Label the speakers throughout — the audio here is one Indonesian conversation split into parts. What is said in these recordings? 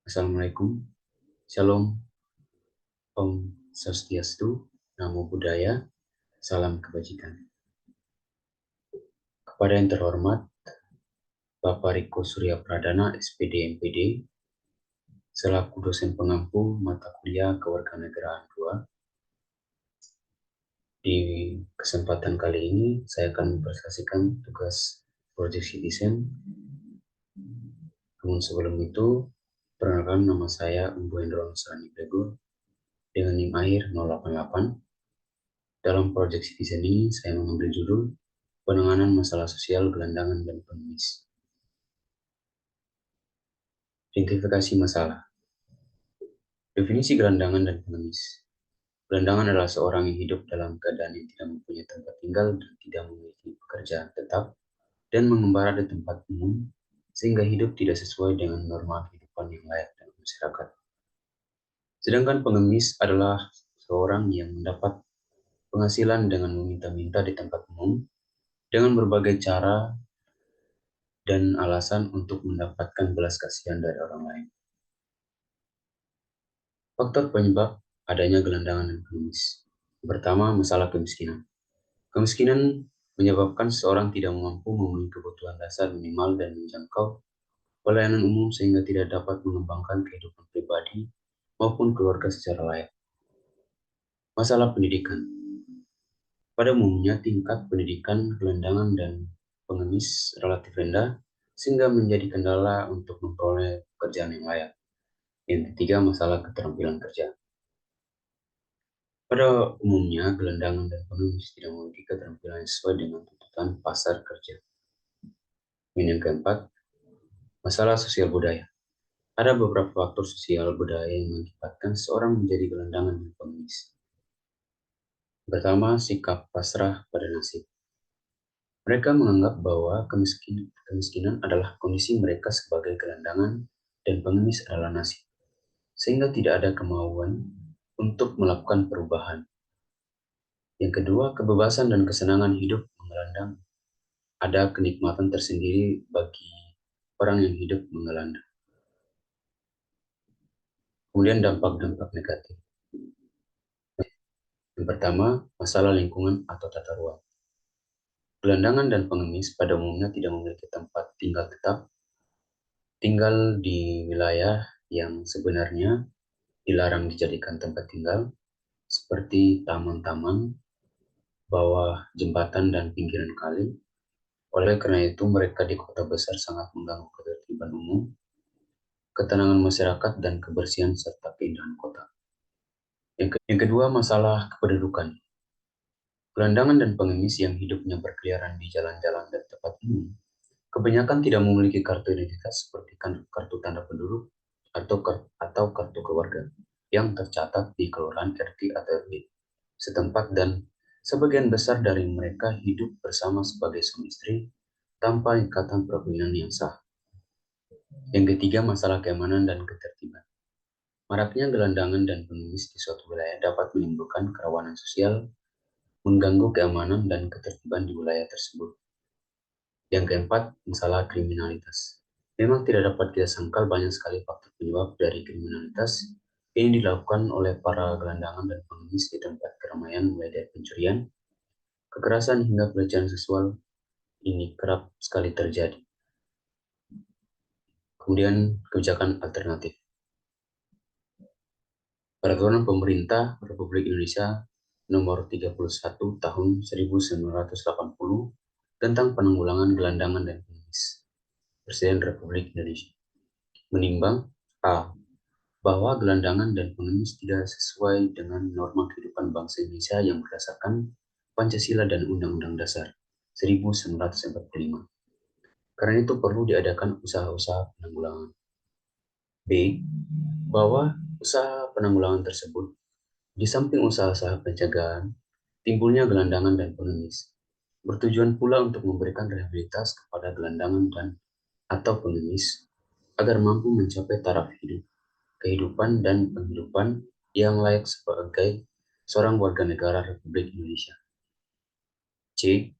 Speaker 1: Assalamualaikum, Shalom, Om Swastiastu, Namo Buddhaya, Salam Kebajikan. Kepada yang terhormat, Bapak Riko Surya Pradana, SPD MPD, selaku dosen pengampu mata kuliah Kewarganegaraan 2, di kesempatan kali ini saya akan mempresentasikan tugas Project Citizen. Namun sebelum itu, perkenalkan nama saya Umbu Hendro Nusrani Bego dengan NIM akhir 088. Dalam Project Citizen ini saya mengambil judul Penanganan Masalah Sosial Gelandangan dan Pengemis. Identifikasi masalah. Definisi gelandangan dan pengemis. Gelandangan adalah seorang yang hidup dalam keadaan yang tidak mempunyai tempat tinggal dan tidak memiliki pekerjaan tetap dan mengembara di tempat umum sehingga hidup tidak sesuai dengan norma kehidupan yang layak dalam masyarakat. Sedangkan pengemis adalah seorang yang mendapat penghasilan dengan meminta-minta di tempat umum dengan berbagai cara dan alasan untuk mendapatkan belas kasihan dari orang lain. Faktor penyebab adanya gelandangan dan pengemis. Pertama, masalah kemiskinan. Kemiskinan menyebabkan seseorang tidak mampu memenuhi kebutuhan dasar minimal dan menjangkau pelayanan umum sehingga tidak dapat mengembangkan kehidupan pribadi maupun keluarga secara layak. Masalah pendidikan. Pada umumnya tingkat pendidikan gelandangan dan pengemis relatif rendah sehingga menjadi kendala untuk memperoleh pekerjaan yang layak. Yang ketiga, masalah keterampilan kerja. Pada umumnya, gelandangan dan pengemis tidak memiliki keterampilan yang sesuai dengan tuntutan pasar kerja. Yang keempat, masalah sosial budaya. Ada beberapa faktor sosial budaya yang mengakibatkan seorang menjadi gelandangan dan pengemis. Pertama, sikap pasrah pada nasib. Mereka menganggap bahwa kemiskinan adalah kondisi mereka sebagai gelandangan dan pengemis adalah nasib, sehingga tidak ada kemauan untuk melakukan perubahan. Yang kedua, kebebasan dan kesenangan hidup menggelandang. Ada kenikmatan tersendiri bagi orang yang hidup menggelandang. Kemudian dampak-dampak negatif. Yang pertama, masalah lingkungan atau tata ruang. Gelandangan dan pengemis pada umumnya tidak memiliki tempat tinggal tetap, tinggal di wilayah yang sebenarnya dilarang dijadikan tempat tinggal, seperti taman-taman, bawah jembatan dan pinggiran kali. Oleh karena itu, mereka di kota besar sangat mengganggu ketertiban umum, ketenangan masyarakat, dan kebersihan serta keindahan kota. Yang kedua, masalah kependudukan. Gelandangan dan pengemis yang hidupnya berkeliaran di jalan-jalan dan tempat umum kebanyakan tidak memiliki kartu identitas seperti kartu tanda penduduk atau kartu keluarga yang tercatat di kelurahan RT atau RW setempat, dan sebagian besar dari mereka hidup bersama sebagai suami istri tanpa ikatan perkawinan yang sah. Yang ketiga, masalah keamanan dan ketertiban. Maraknya gelandangan dan pengemis di suatu wilayah dapat menimbulkan kerawanan sosial, mengganggu keamanan dan ketertiban di wilayah tersebut. Yang keempat, masalah kriminalitas. Memang tidak dapat kita sangkal banyak sekali faktor penyebab dari kriminalitas ini dilakukan oleh para gelandangan dan pengemis di tempat keramaian, mulai dari pencurian, kekerasan hingga pelecehan seksual ini kerap sekali terjadi. Kemudian kebijakan alternatif. Peraturan Pemerintah Republik Indonesia Nomor 31 Tahun 1980 tentang penanggulangan gelandangan dan pengemis. Presiden Republik Indonesia menimbang A. Bahwa gelandangan dan pengemis tidak sesuai dengan norma kehidupan bangsa Indonesia yang berdasarkan Pancasila dan Undang-Undang Dasar 1945. Karena itu perlu diadakan usaha-usaha penanggulangan. B. Bahwa usaha penanggulangan tersebut, di samping usaha-usaha pencegahan, timbulnya gelandangan dan pengemis, bertujuan pula untuk memberikan rehabilitas kepada gelandangan dan atau pengemis agar mampu mencapai taraf hidup, kehidupan dan penghidupan yang layak sebagai seorang warga negara Republik Indonesia. C.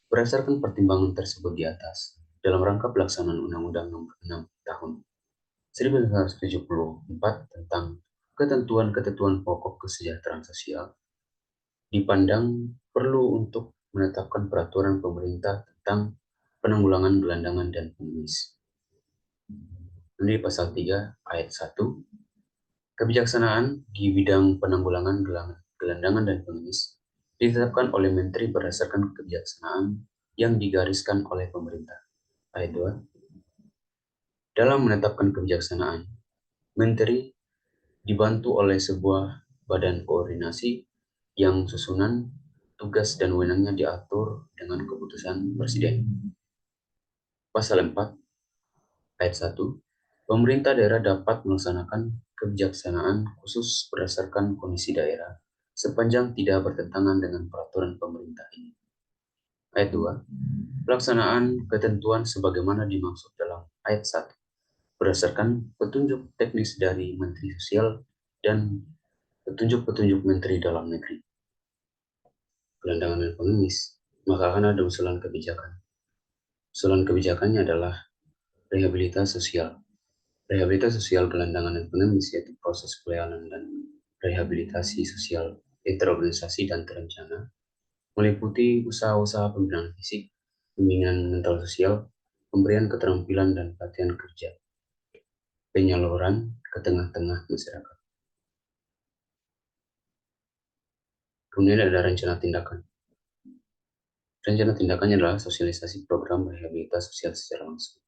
Speaker 1: Berdasarkan pertimbangan tersebut di atas, dalam rangka pelaksanaan Undang-Undang Nomor 6 Tahun 1974 tentang ketentuan-ketentuan pokok kesejahteraan sosial dipandang perlu untuk menetapkan peraturan pemerintah tentang penanggulangan gelandangan dan pengemis. Di pasal 3 ayat 1, kebijaksanaan di bidang penanggulangan gelandangan dan pengemis ditetapkan oleh Menteri berdasarkan kebijaksanaan yang digariskan oleh pemerintah. Ayat 2, dalam menetapkan kebijaksanaan, Menteri dibantu oleh sebuah badan koordinasi yang susunan, tugas, dan wewenangnya diatur dengan keputusan Presiden. Pasal 4 ayat 1, pemerintah daerah dapat melaksanakan kebijaksanaan khusus berdasarkan kondisi daerah sepanjang tidak bertentangan dengan peraturan pemerintah ini. Ayat 2, pelaksanaan ketentuan sebagaimana dimaksud dalam ayat 1 berdasarkan petunjuk teknis dari Menteri Sosial dan petunjuk-petunjuk Menteri Dalam Negeri. Gelandangan dan pengemis, maka akan ada usulan kebijakan. Usulan kebijakannya adalah rehabilitasi sosial. Rehabilitasi sosial gelandangan dan pengemis yaitu proses pelayanan dan rehabilitasi sosial terorganisasi dan terencana, meliputi usaha-usaha pembinaan fisik, pembinaan mental sosial, pemberian keterampilan dan pelatihan kerja, penyaluran ke tengah-tengah masyarakat. Kemudian ada rencana tindakan. Rencana tindakannya adalah sosialisasi program rehabilitasi sosial secara langsung.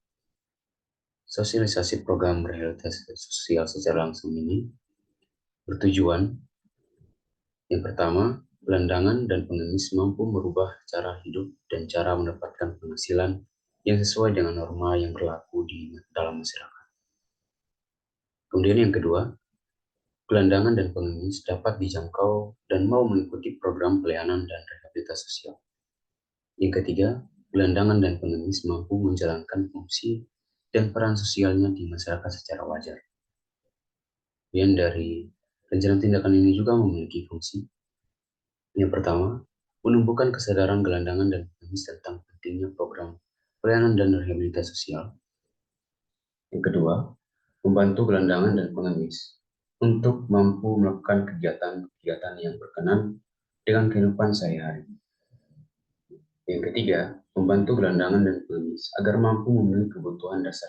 Speaker 1: Sosialisasi program rehabilitasi sosial secara langsung ini bertujuan, yang pertama, gelandangan dan pengemis mampu merubah cara hidup dan cara mendapatkan penghasilan yang sesuai dengan norma yang berlaku di dalam masyarakat. Kemudian yang kedua, gelandangan dan pengemis dapat dijangkau dan mau mengikuti program pelayanan dan rehabilitasi sosial. Yang ketiga, gelandangan dan pengemis mampu menjalankan fungsi dan peran sosialnya di masyarakat secara wajar. Kemudian dari rencana tindakan ini juga memiliki fungsi. Yang pertama, menumbuhkan kesadaran gelandangan dan pengemis tentang pentingnya program pelayanan dan rehabilitasi sosial. Yang kedua, membantu gelandangan dan pengemis untuk mampu melakukan kegiatan-kegiatan yang berkenan dengan kehidupan sehari-hari. Yang ketiga, membantu gelandangan dan pengemis agar mampu memenuhi kebutuhan dasar.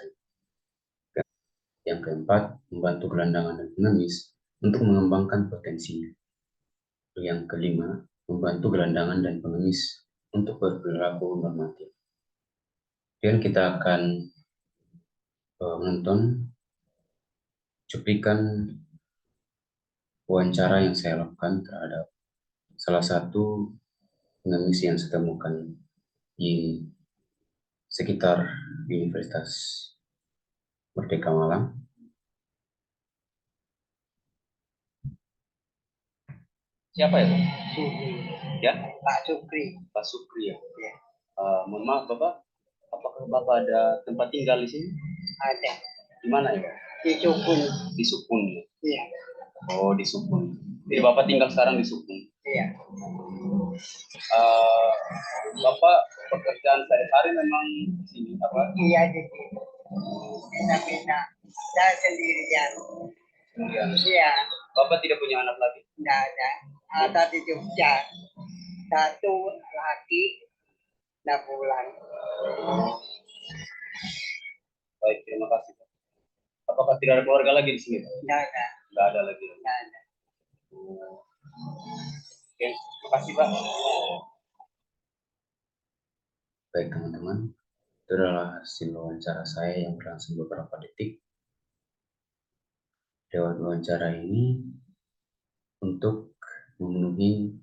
Speaker 1: Yang keempat, membantu gelandangan dan pengemis untuk mengembangkan potensinya. Yang kelima, membantu gelandangan dan pengemis untuk berperilaku normatif. Dan kita akan menonton cuplikan wawancara yang saya lakukan terhadap salah satu pengemis yang saya temukan di sekitar Universitas Merdeka Malang. Siapa itu? Sukri. Ya? Pak Sukri. Pak Sukri ya? Ya. Mohon maaf Bapak, apakah Bapak ada tempat tinggal di sini? Ada. Di mana ya? Di Sukun. Di Sukun? Iya. Oh, di Sukun. Jadi Bapak tinggal sekarang di Sukun? Iya. Bapak pekerjaan sehari-hari memang di sini apa? Iya, di sini. Pindah-pindah. Saya sendirian. Iya. Bapak tidak punya anak lagi? Tidak ada. Ada di Jogja. Satu laki, 6 bulan. Baik, terima kasih. Apakah tidak ada keluarga lagi di sini? Tidak ada. Tidak ada lagi. Tidak ada. Oke, terima kasih Pak. Baik teman-teman, itu adalah hasil wawancara saya yang berlangsung beberapa detik. Lewat wawancara ini untuk memenuhi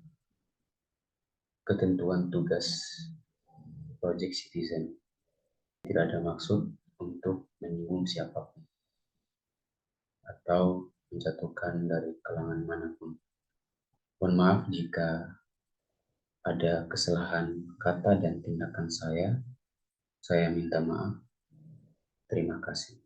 Speaker 1: ketentuan tugas Project Citizen. Tidak ada maksud untuk menyinggung siapapun atau menjatuhkan dari kalangan manapun. Mohon maaf jika ada kesalahan kata dan tindakan saya minta maaf. Terima kasih.